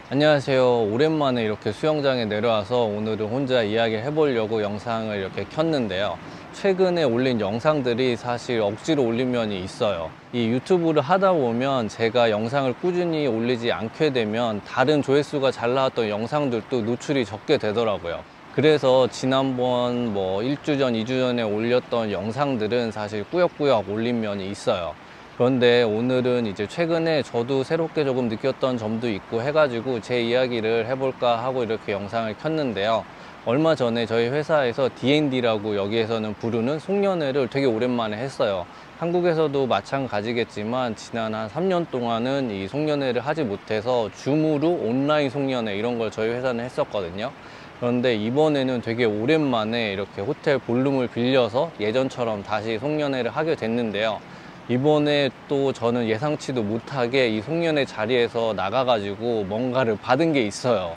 안녕하세요. 오랜만에 이렇게 수영장에 내려와서 오늘은 혼자 이야기를 해보려고 영상을 이렇게 켰는데요. 최근에 올린 영상들이 사실 억지로 올린 면이 있어요. 이 유튜브를 하다 보면 제가 영상을 꾸준히 올리지 않게 되면 다른 조회수가 잘 나왔던 영상들도 노출이 적게 되더라고요. 그래서 지난번 1주 전, 2주 전에 올렸던 영상들은 사실 꾸역꾸역 올린 면이 있어요. 그런데 오늘은 이제 최근에 저도 새롭게 조금 느꼈던 점도 있고 해가지고 제 이야기를 해볼까 하고 이렇게 영상을 켰는데요. 얼마 전에 저희 회사에서 D&D라고 여기에서는 부르는 송년회를 되게 오랜만에 했어요. 한국에서도 마찬가지겠지만 지난 한 3년 동안은 이 송년회를 하지 못해서 줌으로 온라인 송년회 이런 걸 저희 회사는 했었거든요. 그런데 이번에는 되게 오랜만에 이렇게 호텔 볼룸을 빌려서 예전처럼 다시 송년회를 하게 됐는데요. 이번에 또 저는 예상치도 못하게 이 송년회 자리에서 나가가지고 뭔가를 받은 게 있어요.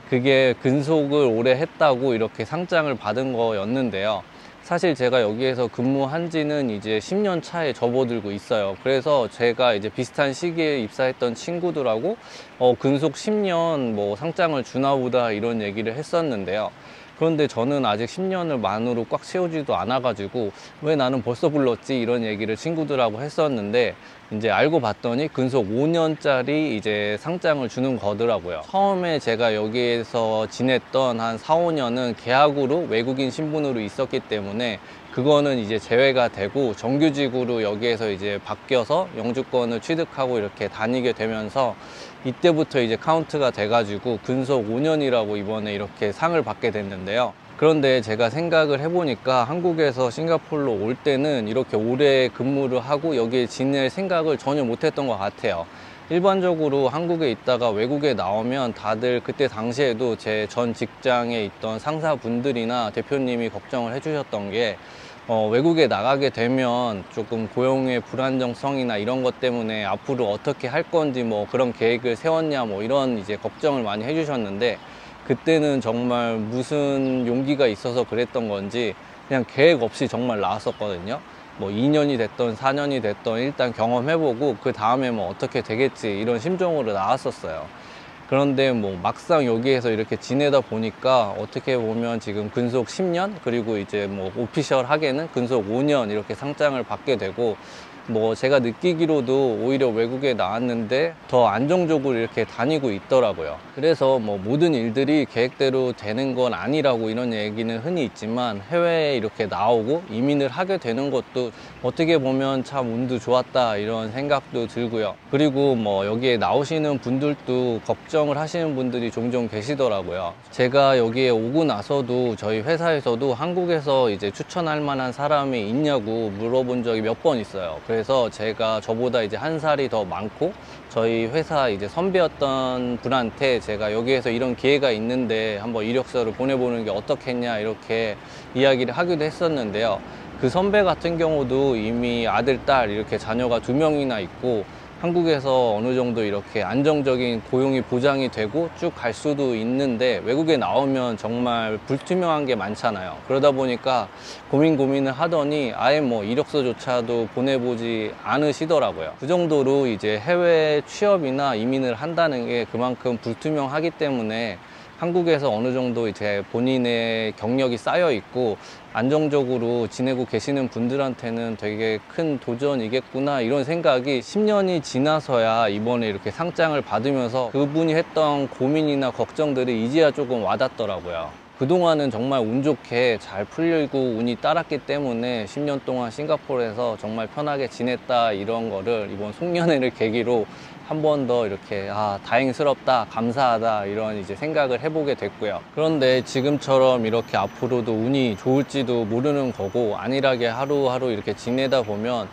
그게 근속을 오래 했다고 이렇게 상장을 받은 거였는데요. 사실 제가 여기에서 근무한 지는 이제 10년 차에 접어들고 있어요. 그래서 제가 이제 비슷한 시기에 입사했던 친구들하고 근속 10년 상장을 주나 보다 이런 얘기를 했었는데요. 그런데 저는 아직 10년을 만으로 꽉 채우지도 않아가지고 왜 나는 벌써 불렀지 이런 얘기를 친구들하고 했었는데, 이제 알고 봤더니 근속 5년짜리 이제 상장을 주는 거더라고요. 처음에 제가 여기에서 지냈던 한 4, 5년은 계약으로 외국인 신분으로 있었기 때문에 그거는 이제 제외가 되고 정규직으로 여기에서 이제 바뀌어서 영주권을 취득하고 이렇게 다니게 되면서 이때부터 이제 카운트가 돼가지고 근속 5년이라고 이번에 이렇게 상을 받게 됐는데요. 그런데 제가 생각을 해보니까 한국에서 싱가포르로 올 때는 이렇게 오래 근무를 하고 여기에 지낼 생각을 전혀 못했던 것 같아요. 일반적으로 한국에 있다가 외국에 나오면 다들 그때 당시에도 제 전 직장에 있던 상사분들이나 대표님이 걱정을 해주셨던 게 외국에 나가게 되면 조금 고용의 불안정성이나 이런 것 때문에 앞으로 어떻게 할 건지 그런 계획을 세웠냐 이런 이제 걱정을 많이 해주셨는데, 그때는 정말 무슨 용기가 있어서 그랬던 건지 그냥 계획 없이 정말 나왔었거든요. 2년이 됐던 4년이 됐던 일단 경험해보고 그 다음에 어떻게 되겠지 이런 심정으로 나왔었어요. 그런데 막상 여기에서 이렇게 지내다 보니까 어떻게 보면 지금 근속 10년 그리고 이제 오피셜하게는 근속 5년 이렇게 상장을 받게 되고, 제가 느끼기로도 오히려 외국에 나왔는데 더 안정적으로 이렇게 다니고 있더라고요. 그래서 모든 일들이 계획대로 되는 건 아니라고 이런 얘기는 흔히 있지만, 해외에 이렇게 나오고 이민을 하게 되는 것도 어떻게 보면 참 운도 좋았다 이런 생각도 들고요. 그리고 여기에 나오시는 분들도 걱정을 하시는 분들이 종종 계시더라고요. 제가 여기에 오고 나서도 저희 회사에서도 한국에서 이제 추천할 만한 사람이 있냐고 물어본 적이 몇 번 있어요. 그래서 제가 저보다 이제 한 살이 더 많고 저희 회사 이제 선배였던 분한테 제가 여기에서 이런 기회가 있는데 한번 이력서를 보내보는 게 어떻겠냐 이렇게 이야기를 하기도 했었는데요. 그 선배 같은 경우도 이미 아들, 딸 이렇게 자녀가 2명이나 있고 한국에서 어느 정도 이렇게 안정적인 고용이 보장이 되고 쭉 갈 수도 있는데, 외국에 나오면 정말 불투명한 게 많잖아요. 그러다 보니까 고민을 하더니 아예 이력서조차도 보내보지 않으시더라고요. 그 정도로 이제 해외 취업이나 이민을 한다는 게 그만큼 불투명하기 때문에 한국에서 어느 정도 이제 본인의 경력이 쌓여 있고 안정적으로 지내고 계시는 분들한테는 되게 큰 도전이겠구나 이런 생각이 10년이 지나서야 이번에 이렇게 상장을 받으면서 그분이 했던 고민이나 걱정들이 이제야 조금 와닿더라고요. 그동안은 정말 운 좋게 잘 풀리고 운이 따랐기 때문에 10년 동안 싱가포르에서 정말 편하게 지냈다 이런 거를 이번 송년회를 계기로 한 번 더 이렇게 다행스럽다, 감사하다 이런 이제 생각을 해보게 됐고요. 그런데 지금처럼 이렇게 앞으로도 운이 좋을지도 모르는 거고, 안일하게 하루하루 이렇게 지내다 보면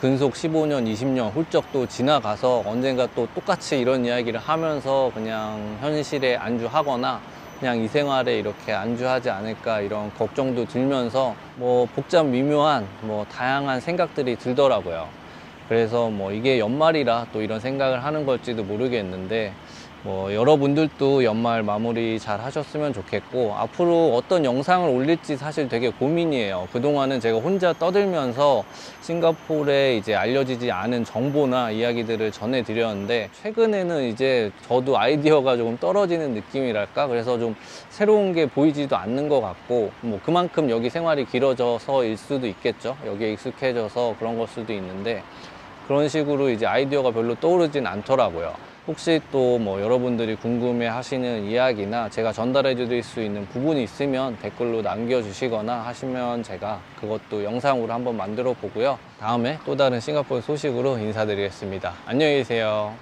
근속 15년, 20년 훌쩍 또 지나가서 언젠가 또 똑같이 이런 이야기를 하면서 그냥 현실에 안주하거나 그냥 이 생활에 이렇게 안주하지 않을까 이런 걱정도 들면서 복잡 미묘한 다양한 생각들이 들더라고요. 그래서 이게 연말이라 또 이런 생각을 하는 걸지도 모르겠는데, 뭐 여러분들도 연말 마무리 잘 하셨으면 좋겠고, 앞으로 어떤 영상을 올릴지 사실 되게 고민이에요. 그동안은 제가 혼자 떠들면서 싱가포르에 이제 알려지지 않은 정보나 이야기들을 전해드렸는데, 최근에는 이제 저도 아이디어가 조금 떨어지는 느낌이랄까? 그래서 좀 새로운 게 보이지도 않는 것 같고, 뭐 그만큼 여기 생활이 길어져서일 수도 있겠죠. 여기에 익숙해져서 그런 걸 수도 있는데, 그런 식으로 이제 아이디어가 별로 떠오르진 않더라고요. 혹시 또 뭐 여러분들이 궁금해 하시는 이야기나 제가 전달해 드릴 수 있는 부분이 있으면 댓글로 남겨주시거나 하시면 제가 그것도 영상으로 한번 만들어 보고요. 다음에 또 다른 싱가포르 소식으로 인사드리겠습니다. 안녕히 계세요.